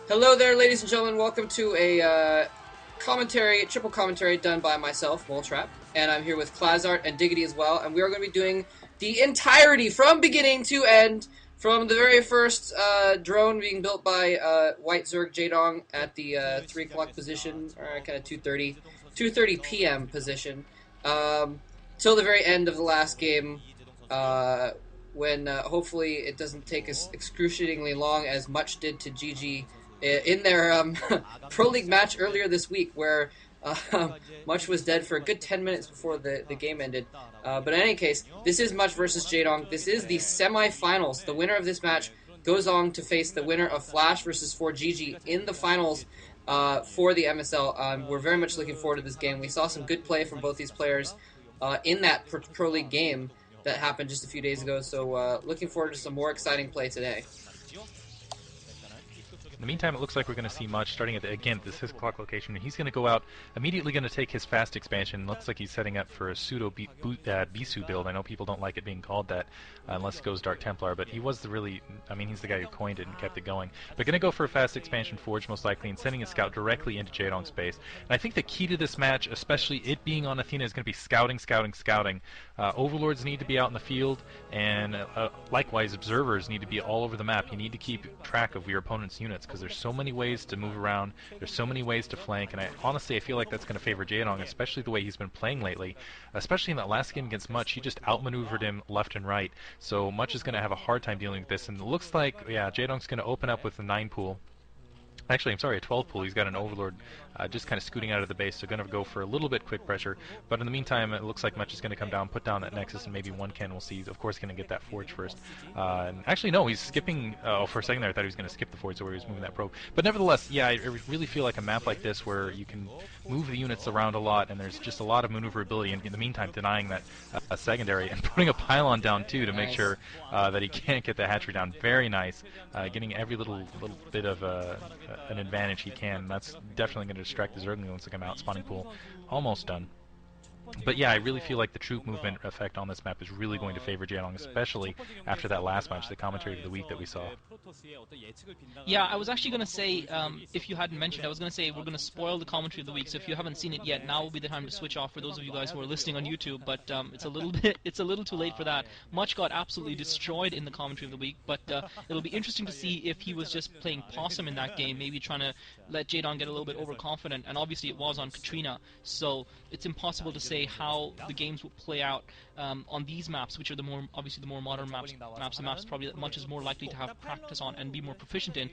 Hello there, ladies and gentlemen. Welcome to a triple commentary done by myself, Moletrap, and I'm here with Klazart and Diggity as well, and we are going to be doing the entirety from beginning to end, from the very first drone being built by White Zerg Jaedong at the 3 o'clock position, or kind of 2:30 p.m. position, till the very end of the last game, when hopefully it doesn't take us excruciatingly long as much did to GG in their Pro League match earlier this week, where Much was dead for a good 10 minutes before the game ended. But in any case, this is Much versus Jaedong. This is the semifinals. The winner of this match goes on to face the winner of Flash versus 4GG in the finals for the MSL. We're very much looking forward to this game. We saw some good play from both these players in that Pro League game that happened just a few days ago. So looking forward to some more exciting play today. In the meantime, it looks like we're going to see Much starting at, again, the 6 o'clock location. He's going to go out, immediately going to take his fast expansion. Looks like he's setting up for a pseudo Bisu build. I know people don't like it being called that unless it goes Dark Templar, but he was he's the guy who coined it and kept it going. But going to go for a fast expansion Forge most likely and sending a scout directly into Jaedong's base. And I think the key to this match, especially it being on Athena, is going to be scouting. Overlords need to be out in the field, and likewise observers need to be all over the map. You need to keep track of your opponent's units, because there's so many ways to move around, there's so many ways to flank, and I feel like that's going to favor Jaedong, especially the way he's been playing lately. Especially in that last game against Much, he just outmaneuvered him left and right, so Much is going to have a hard time dealing with this, and it looks like, yeah, Jaedong's going to open up with a 9 pool. Actually, I'm sorry, a 12 pool. He's got an Overlord just kind of scooting out of the base, so going to go for a little bit quick pressure. But in the meantime, it looks like Much is going to come down, put down that Nexus, and maybe one Ken. We'll see. He's, of course, going to get that Forge first. And actually, no, he's skipping. For a second there, I thought he was going to skip the Forge, so where he was moving that probe. But nevertheless, yeah, I really feel like a map like this where you can move the units around a lot, and there's just a lot of maneuverability, and in the meantime, denying that secondary, and putting a pylon down, too, to make sure that he can't get the hatchery down. Very nice. Getting every little bit of an advantage he can. That's definitely going to distract the Zergling once they come out. Spawning pool almost done. But yeah, I really feel like the troop movement effect on this map is really going to favor Jaedong, especially after that last match, the commentary of the week that we saw. Yeah, I was actually going to say, if you hadn't mentioned, I was going to say we're going to spoil the commentary of the week, so if you haven't seen it yet, now will be the time to switch off for those of you guys who are listening on YouTube, but it's a little too late for that. Much got absolutely destroyed in the commentary of the week, but it'll be interesting to see if he was just playing possum in that game, maybe trying to let Jaedong get a little bit overconfident, and obviously it was on Katrina, so it's impossible to say how the games will play out on these maps, which are the more modern maps and maps probably that Much is more likely to have practice on and be more proficient in.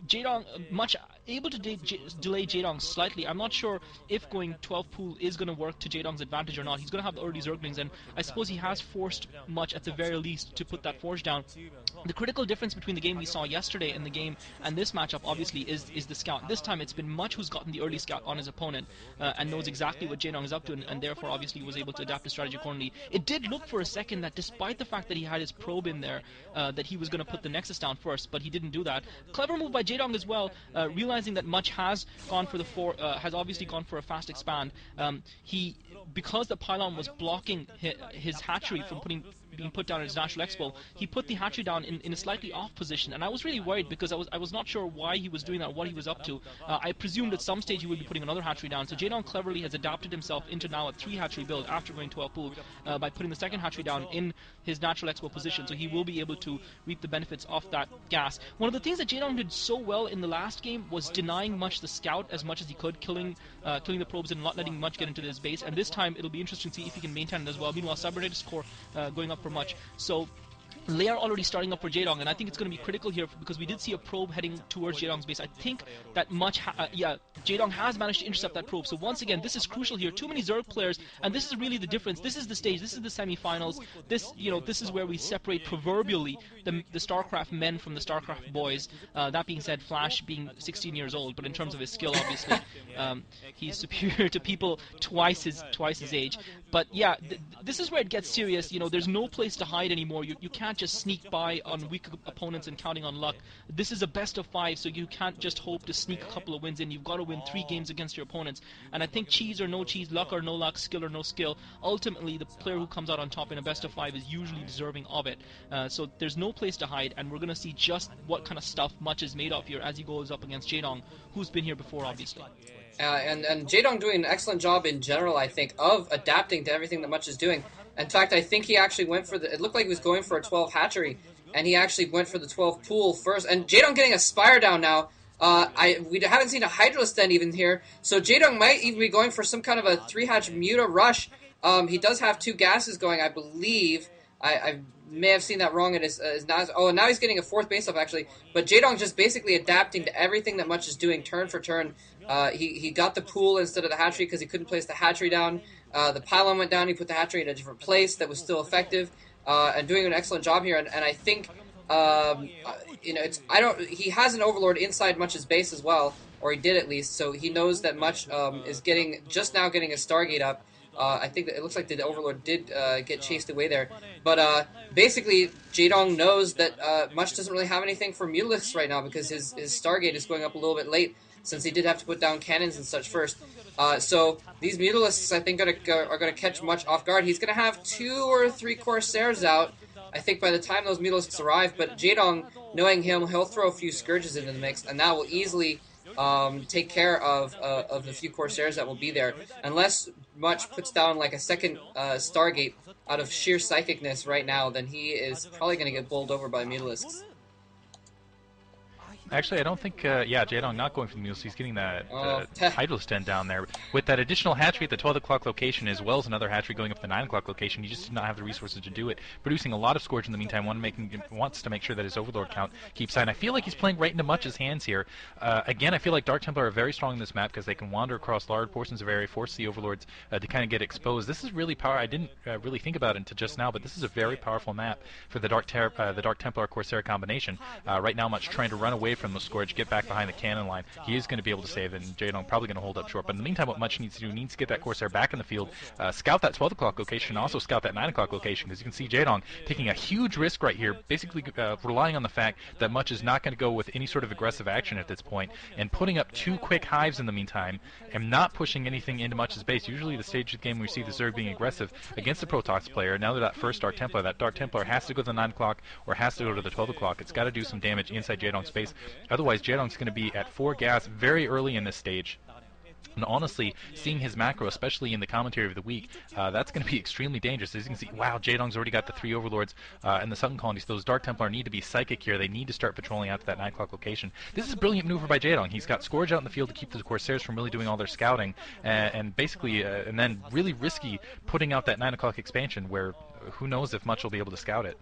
Jaedong, Much able to delay Jaedong slightly. I'm not sure if going 12 pool is going to work to Jaedong's advantage or not. He's going to have the early Zerglings, and I suppose he has forced Much at the very least to put that Forge down. The critical difference between the game we saw yesterday and the game and this matchup obviously is the scout. This time it's been Much who's gotten the early scout on his opponent and knows exactly what Jaedong is up to, and therefore obviously was able to adapt his strategy accordingly. It did look for a second that despite the fact that he had his probe in there, that he was going to put the Nexus down first, but he didn't do that. Clever move by Jaedong as well, realizing that Much has gone for has obviously gone for a fast expand. Because the pylon was blocking his hatchery from being put down in his natural expo, he put the hatchery down in a slightly off position, and I was really worried because I was not sure why he was doing that, what he was up to. I presumed at some stage he would be putting another hatchery down, so Jaedong cleverly has adapted himself into now a 3 hatchery build after going 12 pool by putting the second hatchery down in his natural expo position, so he will be able to reap the benefits of that gas. One of the things that Jaedong did so well in the last game was denying Much the scout as much as he could, killing the probes and not letting Much get into his base, and this time it'll be interesting to see if he can maintain it as well. Meanwhile, Cybernetic score going up for Much. So they are already starting up for Jaedong, and I think it's going to be critical here because we did see a probe heading towards Jaedong's base. I think that Jaedong has managed to intercept that probe. So once again, this is crucial here. Too many Zerg players, and this is really the difference. This is the stage. This is the semifinals. This is where we separate proverbially the StarCraft men from the StarCraft boys. That being said, Flash being 16 years old, but in terms of his skill, obviously, he's superior to people twice his age. But yeah, this is where it gets serious. There's no place to hide anymore. You can't just sneak by on weak opponents and counting on luck. This is a best of 5, so you can't just hope to sneak a couple of wins in. You've got to win 3 games against your opponents. And I think cheese or no cheese, luck or no luck, skill or no skill, ultimately the player who comes out on top in a best of 5 is usually deserving of it. So there's no place to hide, and we're going to see just what kind of stuff Much is made of here as he goes up against Jaedong, who's been here before, obviously. And Jaedong doing an excellent job in general, I think, of adapting to everything that Much is doing. In fact, I think he actually went for it looked like he was going for a 12 hatchery, and he actually went for the 12 pool first. And Jaedong getting a Spire down now. We haven't seen a Hydrosten even here, so Jaedong might even be going for some kind of a 3-hatch Muta rush. He does have 2 gases going, I believe. I may have seen that wrong in his Nas. Oh, and now he's getting a 4th base up, actually. But Jaedong just basically adapting to everything that Much is doing turn for turn. He got the pool instead of the hatchery because he couldn't place the hatchery down. The pylon went down. He put the hatchery in a different place that was still effective, and doing an excellent job here. And I think he has an Overlord inside Much's base as well, or he did at least. So he knows that Much is getting a Stargate up. I think that it looks like the Overlord did get chased away there. But basically, Jaedong knows that Much doesn't really have anything for Mutalisks right now because his Stargate is going up a little bit late, since he did have to put down cannons and such first. So these Mutalisks, I think, are going to catch Much off guard. He's going to have 2 or 3 Corsairs out, I think, by the time those Mutalisks arrive. But Jaedong, knowing him, he'll throw a few Scourges into the mix, and that will easily take care of the few Corsairs that will be there. Unless Much puts down like a second Stargate out of sheer psychicness right now, then he is probably going to get bowled over by Mutalisks. Actually, I don't think, Jaedong not going for the mules. He's getting that Hydrosten down there. With that additional hatchery at the 12 o'clock location, as well as another hatchery going up the 9 o'clock location, he just did not have the resources to do it. Producing a lot of Scourge in the meantime, wants to make sure that his Overlord count keeps high. And I feel like he's playing right into Much's hands here. Again, I feel like Dark Templar are very strong in this map because they can wander across large portions of area, force the Overlords to kind of get exposed. This is really powerful. I didn't really think about it until just now, but this is a very powerful map for the Dark Templar Corsair combination. Right now, Much trying to run away from the Scourge, get back behind the cannon line. He is going to be able to save, and Jaedong probably going to hold up short. But in the meantime, what Much needs to do, needs to get that Corsair back in the field, scout that 12 o'clock location, and also scout that 9 o'clock location, because you can see Jaedong taking a huge risk right here, basically relying on the fact that Much is not going to go with any sort of aggressive action at this point, and putting up 2 quick hives in the meantime, and not pushing anything into Much's base. Usually the stage of the game we see the Zerg being aggressive against the Protoss player. Now that first Dark Templar has to go to the 9 o'clock or has to go to the 12 o'clock. It's got to do some damage inside Jaedong's base. Otherwise, Jaedong's going to be at 4 gas very early in this stage. And honestly, seeing his macro, especially in the commentary of the week, that's going to be extremely dangerous. As you can see, wow, Jaedong's already got the 3 Overlords and the Sunken Colonies. Those Dark Templar need to be psychic here. They need to start patrolling out to that 9 o'clock location. This is a brilliant maneuver by Jaedong. He's got Scourge out in the field to keep the Corsairs from really doing all their scouting, and basically, and then really risky putting out that 9 o'clock expansion where who knows if Much will be able to scout it.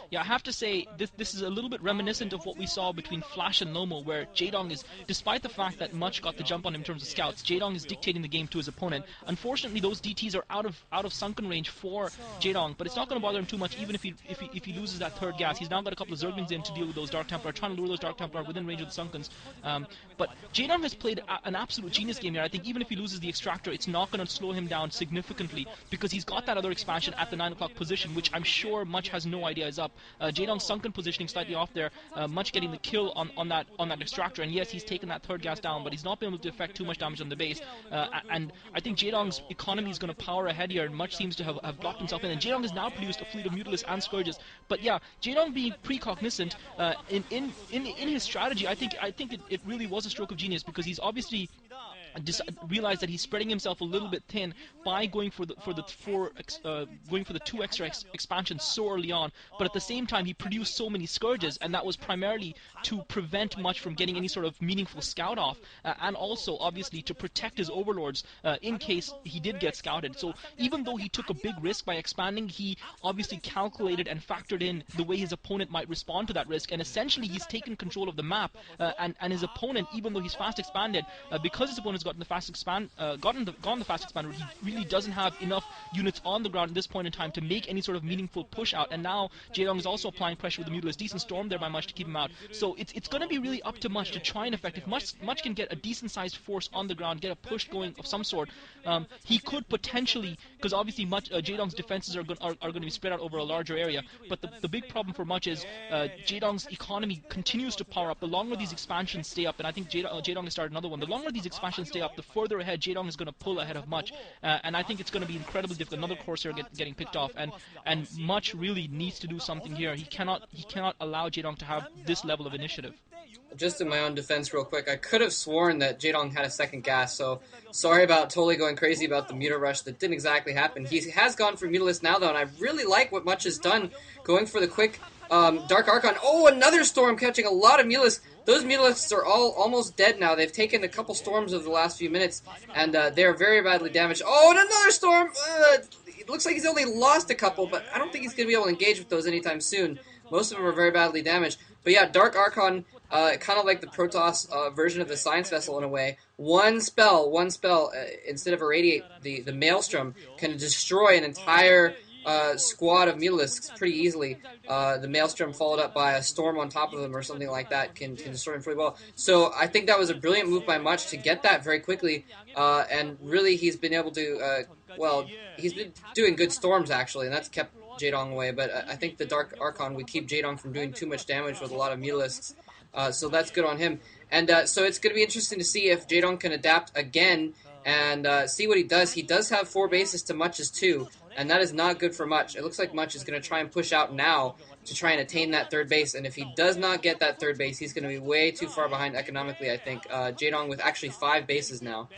Yeah, I have to say, this is a little bit reminiscent of what we saw between Flash and Lomo, where Jaedong is, despite the fact that Much got the jump on him in terms of scouts, Jaedong is dictating the game to his opponent. Unfortunately, those DTs are out of sunken range for Jaedong, but it's not going to bother him too much, even if he loses that 3rd gas. He's now got a couple of Zerglings in to deal with those Dark Templar, trying to lure those Dark Templar within range of the Sunkens. But Jaedong has played an absolute genius game here. I think even if he loses the Extractor, it's not going to slow him down significantly, because he's got that other expansion at the 9 o'clock position, which I'm sure Much has no idea is up. Jaedong's sunken positioning slightly off there, Much getting the kill on that Extractor, and yes, he's taken that 3rd gas down, but he's not been able to affect too much damage on the base, and I think Jaedong's economy is going to power ahead here, and Much seems to have blocked himself in, and Jaedong has now produced a fleet of Mutalisks and Scourges. But yeah, Jaedong being precognizant in his strategy, I think it really was a stroke of genius, because he's obviously realized that he's spreading himself a little bit thin by going for the 2 extra expansions so early on, but at the same time he produced so many Scourges, and that was primarily to prevent Much from getting any sort of meaningful scout off, and also obviously to protect his Overlords in case he did get scouted. So even though he took a big risk by expanding, he obviously calculated and factored in the way his opponent might respond to that risk, and essentially he's taken control of the map, and his opponent, even though he's fast expanded, because his opponent's has gotten the fast gone the fast expand route, he really doesn't have enough units on the ground at this point in time to make any sort of meaningful push out. And now Jaedong is also applying pressure with the Mutalist. Decent storm there by Much to keep him out. So it's going to be really up to Much to try and affect. If Much can get a decent sized force on the ground, get a push going of some sort, he could potentially, because obviously Jaedong's defenses are going to be spread out over a larger area. But the big problem for Much is Jaedong's economy continues to power up. The longer these expansions stay up, and I think Jaedong has started another one, the longer these expansions stay up, the further ahead Jaedong is going to pull ahead of Much. And I think it's going to be incredibly difficult. Another Corsair getting picked off, and Much really needs to do something here. He cannot allow Jaedong to have this level of initiative. Just in my own defense real quick, I could have sworn that Jaedong had a second gas, so sorry about totally going crazy about the Muta Rush. That didn't exactly happen. He has gone for Mutalist now, though, and I really like what Much has done, going for the quick Dark Archon. Oh, another Storm catching a lot of Mutalists. Those Mutalists are all almost dead now. They've taken a couple Storms over the last few minutes, and they're very badly damaged. Oh, and another Storm! It looks like he's only lost a couple, but I don't think he's going to be able to engage with those anytime soon. Most of them are very badly damaged. But yeah, Dark Archon, kind of like the Protoss version of the Science Vessel in a way. One spell, instead of Irradiate, the Maelstrom can destroy an entire squad of Mutalisks pretty easily. The Maelstrom followed up by a Storm on top of them or something like that can destroy him pretty well. So I think that was a brilliant move by Much to get that very quickly, and really he's been able to, he's been doing good Storms actually, and that's kept Jaedong away, but I think the Dark Archon would keep Jaedong from doing too much damage with a lot of Mutalisks, so that's good on him. And so it's going to be interesting to see if Jaedong can adapt again and see what he does. He does have 4 bases to Much's 2, and that is not good for Much. It looks like Much is going to try and push out now to try and attain that 3rd base, and if he does not get that 3rd base, he's going to be way too far behind economically, I think. Jaedong with actually 5 bases now.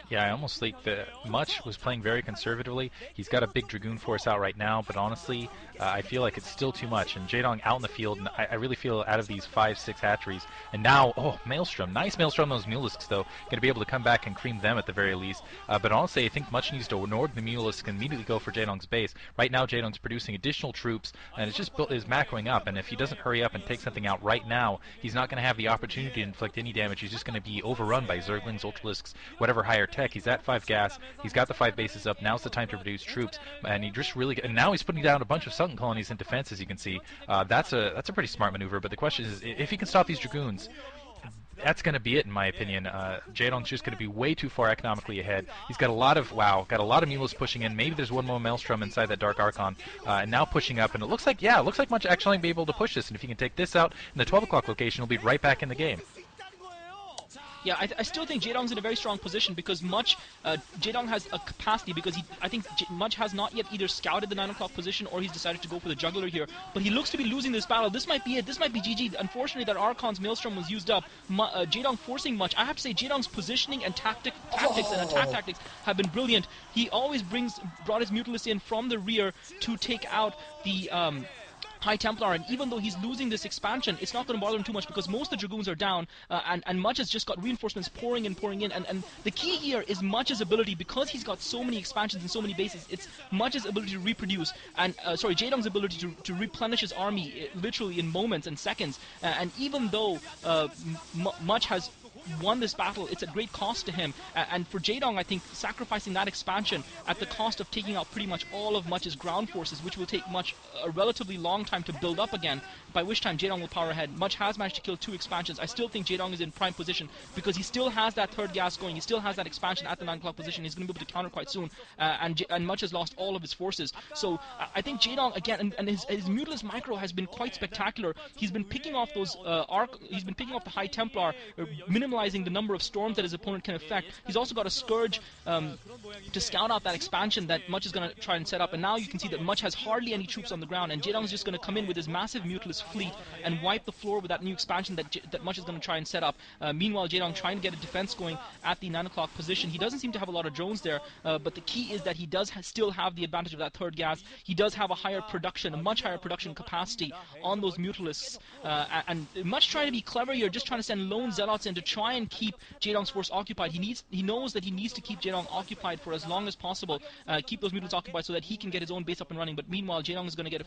Yeah, I almost think that Much was playing very conservatively. He's got a big Dragoon force out right now, but honestly, I feel like it's still too much. And Jaedong out in the field, and I really feel out of these 5-6 hatcheries. And now, Maelstrom. Nice Maelstrom, those Mutalisks, though. Going to be able to come back and cream them at the very least. But honestly, I think Much needs to ignore the Mutalisks and immediately go for Jaedong's base. Right now, Jaedong's producing additional troops, and it's just is macroing up. And if he doesn't hurry up and take something out right now, he's not going to have the opportunity to inflict any damage. He's just going to be overrun by Zerglings, Ultralisks, whatever higher tech. He's at 5 gas. He's got the 5 bases up. Now's the time to produce troops, and he just really. And now he's putting down a bunch of Sunken colonies in defense, as you can see. That's a pretty smart maneuver. But the question is, if he can stop these Dragoons, that's going to be it, in my opinion. Jaedong's just going to be way too far economically ahead. He's got a lot of Mulas pushing in. Maybe there's one more Maelstrom inside that Dark Archon, and now pushing up. And it looks like Much actually be able to push this. And if he can take this out in the 12 o'clock location, he'll be right back in the game. Yeah, I still think Jaedong's in a very strong position because Jaedong has a capacity because I think Much has not yet either scouted the 9 o'clock position or he's decided to go for the juggler here. But he looks to be losing this battle. This might be it. This might be GG. Unfortunately, that Archon's Maelstrom was used up. Jaedong forcing Much. I have to say, Jaedong's positioning and tactics and attack tactics have been brilliant. He always brought his Mutalists in from the rear to take out the High Templar, and even though he's losing this expansion, it's not going to bother him too much because most of the Dragoons are down, and Much has just got reinforcements pouring in, and the key here is Much's ability, because he's got so many expansions and so many bases, it's Much's ability to reproduce, and Jaedong's ability to replenish his army literally in moments and seconds, and even though Much has won this battle, it's at great cost to him, and for Jaedong, I think sacrificing that expansion at the cost of taking out pretty much all of Much's ground forces, which will take Much a relatively long time to build up again, by which time Jaedong will power ahead. Much has managed to kill 2 expansions. I still think Jaedong is in prime position because he still has that 3rd gas going, he still has that expansion at the 9 o'clock position, he's going to be able to counter quite soon, and Much has lost all of his forces. So I think Jaedong again, and his Mutalist micro has been quite spectacular. He's been picking off those he's been picking off the High Templar, minimizing the number of storms that his opponent can affect. He's also got a Scourge to scout out that expansion that Much is going to try and set up, and now you can see that Much has hardly any troops on the ground, and Jaedong is just going to come in with his massive Mutalist fleet and wipe the floor with that new expansion that Much is going to try and set up. Meanwhile, Jaedong trying to get a defense going at the 9 o'clock position. He doesn't seem to have a lot of drones there, but the key is that he does still have the advantage of that 3rd gas. He does have a much higher production capacity on those Mutalists, and Much trying to be clever here, just trying to send lone Zealots in to try and keep Jaedong's force occupied. He knows that he needs to keep Jaedong occupied for as long as possible, keep those mutants occupied so that he can get his own base up and running. But meanwhile, Jaedong is going to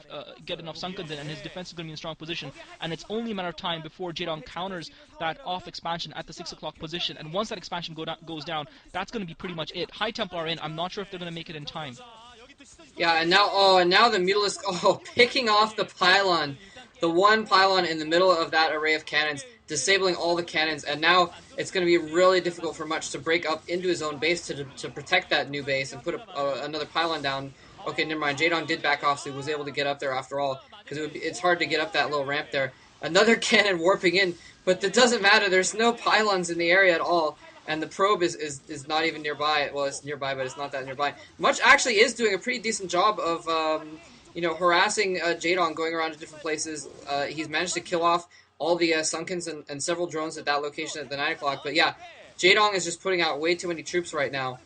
get enough Sunkens in, and his defense is going to be in a strong position. And it's only a matter of time before Jaedong counters that off expansion at the 6 o'clock position. And once that expansion goes down, that's going to be pretty much it. High Templar in. I'm not sure if they're going to make it in time. Yeah, and now the Mutalisk, picking off the pylon. The one pylon in the middle of that array of cannons, disabling all the cannons, and now it's going to be really difficult for Much to break up into his own base to protect that new base and put another pylon down. Okay, never mind. Jaedong did back off, so he was able to get up there after all, because it's hard to get up that little ramp there. Another cannon warping in, but that doesn't matter. There's no pylons in the area at all, and the probe is not even nearby. Well, it's nearby, but it's not that nearby. Much actually is doing a pretty decent job of harassing Jaedong, going around to different places. He's managed to kill off all the Sunkens and several drones at that location at the 9 o'clock. But yeah, Jaedong is just putting out way too many troops right now.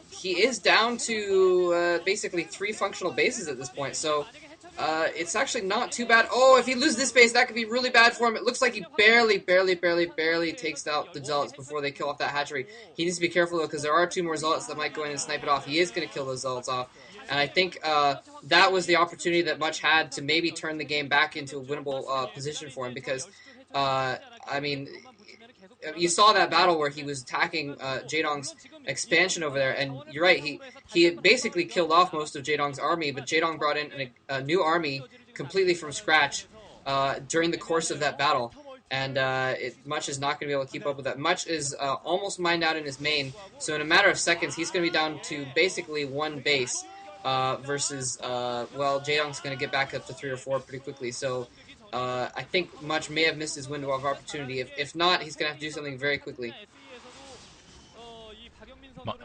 He is down to basically 3 functional bases at this point, so it's actually not too bad. Oh, if he loses this base, that could be really bad for him. It looks like he barely takes out the Zealots before they kill off that hatchery. He needs to be careful, though, because there are 2 more Zealots that might go in and snipe it off. He is going to kill those Zealots off. And I think that was the opportunity that Much had to maybe turn the game back into a winnable position for him, because, you saw that battle where he was attacking Jaedong's expansion over there, and you're right, he basically killed off most of Jaedong's army, but Jaedong brought in a new army completely from scratch during the course of that battle, and Much is not going to be able to keep up with that. Much is almost mined out in his main, so in a matter of seconds, he's going to be down to basically 1 base, versus, Jaedong's going to get back up to 3 or 4 pretty quickly, so I think Much may have missed his window of opportunity. If not, he's going to have to do something very quickly.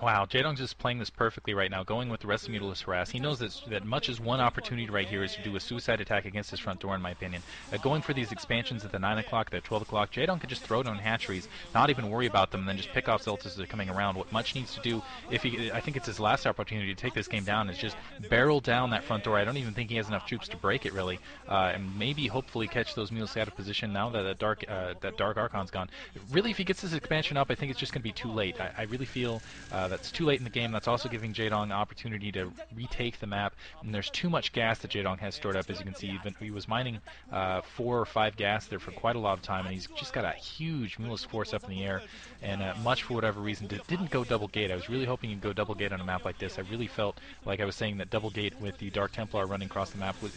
Wow, Jaedong's just playing this perfectly right now, going with the rest of Mutalisk harass. He knows that Much's one opportunity right here is to do a suicide attack against his front door, in my opinion. Going for these expansions at the 9 o'clock, the 12 o'clock, Jaedong could just throw down hatcheries, not even worry about them, and then just pick off Zealots as they're coming around. What Much needs to do, I think it's his last opportunity to take this game down, is just barrel down that front door. I don't even think he has enough troops to break it, really, and maybe hopefully catch those Mutalisk out of position now that that Dark Archon's gone. Really, if he gets this expansion up, I think it's just going to be too late. I really feel that's too late in the game. That's also giving Jaedong the opportunity to retake the map, and there's too much gas that Jaedong has stored up. As you can see, he was mining 4 or 5 gas there for quite a lot of time, and he's just got a huge Mutalisk force up in the air, and Much, for whatever reason, didn't go double gate. I was really hoping he'd go double gate on a map like this. I really felt like I was saying that double gate with the Dark Templar running across the map was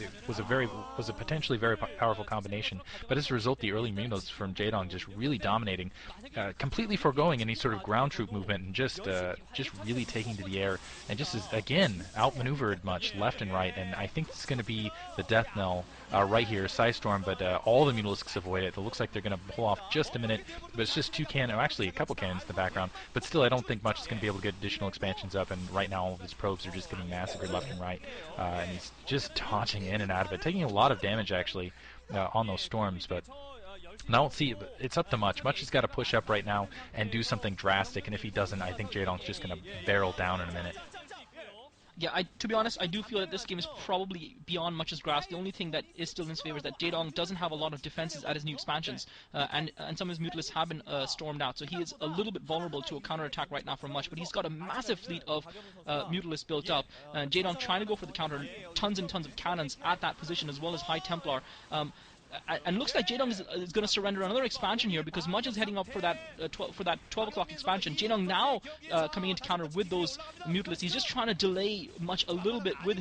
a potentially very powerful combination, but as a result, the early Munos from Jaedong just really dominating, completely foregoing any sort of ground troop movement, and just really taking to the air, and just is again outmaneuvered Much left and right. And I think it's going to be the death knell right here, Psystorm, but all the Mutalisks avoid it. It looks like they're going to pull off just a minute, but it's just 2 cannons, actually a couple cannons in the background, but still I don't think Much is going to be able to get additional expansions up, and right now all of his probes are just getting massacred left and right, and he's just dodging in and out of it, taking a lot of damage actually on those storms. But now see, it's up to Much. Much has got to push up right now and do something drastic, and if he doesn't, I think Jaedong's just going to barrel down in a minute. Yeah, to be honest, I do feel that this game is probably beyond Much's grasp. The only thing that is still in his favor is that Jaedong doesn't have a lot of defenses at his new expansions, and some of his Mutalisks have been stormed out, so he is a little bit vulnerable to a counterattack right now from Much, but he's got a massive fleet of Mutalisks built up. Jaedong trying to go for the counter, tons and tons of cannons at that position, as well as High Templar. And looks like Jaedong is going to surrender another expansion here, because Much is heading up for that 12 o'clock expansion. Jaedong now coming into counter with those Mutalisks. He's just trying to delay Much a little bit with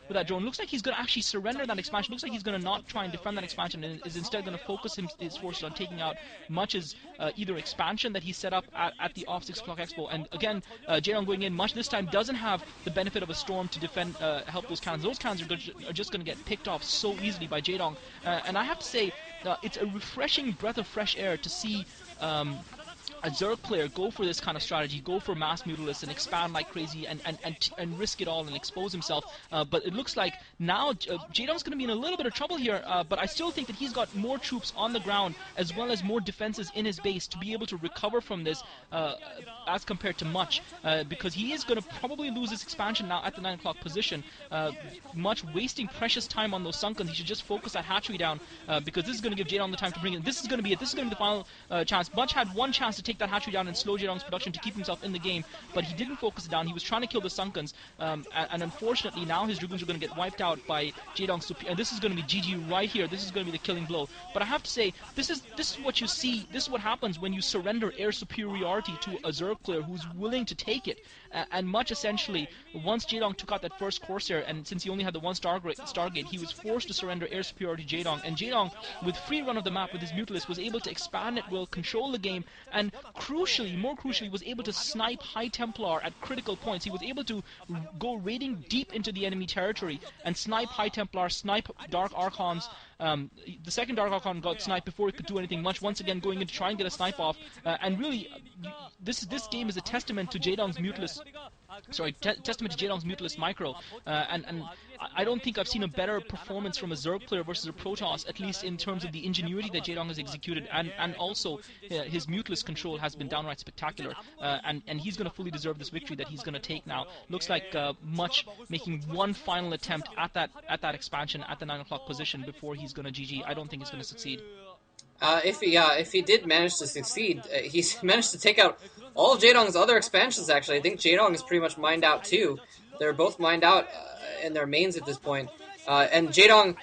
that drone. Looks like he's going to actually surrender that expansion. Looks like he's going to not try and defend that expansion, and is instead going to focus his forces on taking out Much's either expansion that he set up at the off 6 o'clock expo. And again, Jaedong going in. Much this time doesn't have the benefit of a storm to defend, help those cannons. Those cannons are just going to get picked off so easily by Jaedong, and I have to say, it's a refreshing breath of fresh air to see a Zerg player go for this kind of strategy, go for mass mutalists and expand like crazy and risk it all and expose himself. But it looks like now Jaedong's going to be in a little bit of trouble here, but I still think that he's got more troops on the ground as well as more defenses in his base to be able to recover from this as compared to Much, because he is going to probably lose his expansion now at the 9 o'clock position. Much wasting precious time on those Sunkens. He should just focus that hatchery down, because this is going to give Jaedong the time to bring it. This is going to be it. This is going to be the final chance. Much had one chance to take that hatchery down and slow Jaedong's production to keep himself in the game, but he didn't focus it down. He was trying to kill the Sunkens, and unfortunately now his Dragoons are going to get wiped out by Jaedong's and this is going to be GG right here. This is going to be the killing blow. But I have to say, this is what you see. This is what happens when you surrender air superiority to a Zerg player who's willing to take it. And Much essentially, once Jaedong took out that first Corsair, and since he only had the one Stargate, he was forced to surrender air superiority to Jaedong. And Jaedong, with free run of the map with his Mutalist, was able to expand at will, control the game, and more crucially, was able to snipe High Templar at critical points. He was able to go raiding deep into the enemy territory and snipe High Templar, snipe Dark Archons. The second Dark Archon got sniped before it could do anything much, once again going in to try and get a snipe off. And really, this game is a testament to Jaedong's Mutalist. Testament to Jaedong's Mutalist micro, and I don't think I've seen a better performance from a Zerg player versus a Protoss, at least in terms of the ingenuity that Jaedong has executed, and also his Mutalist control has been downright spectacular, and he's going to fully deserve this victory that he's going to take now. Looks like Much making one final attempt at that expansion at the 9 o'clock position before he's going to GG. I don't think he's going to succeed. If he did manage to succeed, he's managed to take out all of Jaedong's other expansions, actually. I think Jaedong is pretty much mined out, too. They're both mined out in their mains at this point. And Jaedong,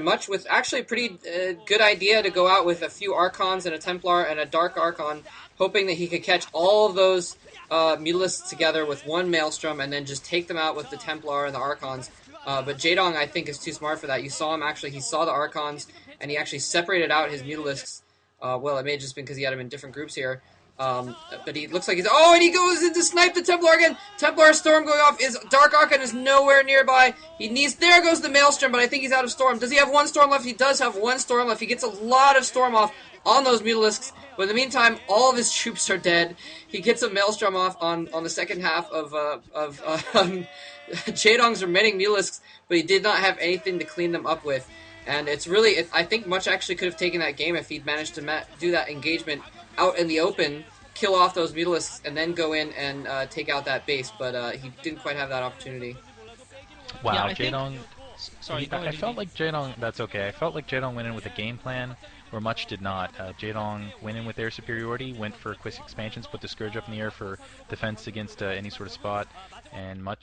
Much with actually a pretty good idea to go out with a few Archons and a Templar and a Dark Archon, hoping that he could catch all of those Mutalists together with one Maelstrom and then just take them out with the Templar and the Archons. But Jaedong, I think, is too smart for that. You saw him actually, he saw the Archons, and he actually separated out his Mutalisks. Well, it may have just been because he had them in different groups here. But he looks like he's... Oh, and he goes in to snipe the Templar again! Templar Storm going off. His Dark Archon is nowhere nearby. There goes the Maelstrom, but I think he's out of Storm. Does he have one Storm left? He does have one Storm left. He gets a lot of Storm off on those Mutalisks. But in the meantime, all of his troops are dead. He gets a Maelstrom off on the second half of Jaedong's remaining Mutalisks, but he did not have anything to clean them up with. And it's really... I think Much actually could have taken that game if he'd managed to do that engagement out in the open, kill off those Mutalisks, and then go in and take out that base, but he didn't quite have that opportunity. Wow, yeah, Jaedong... Sorry, I felt like Jaedong... That's okay. I felt like Jaedong went in with a game plan where Much did not. Jaedong went in with air superiority, went for quick expansions, put the Scourge up in the air for defense against any sort of spot, and Much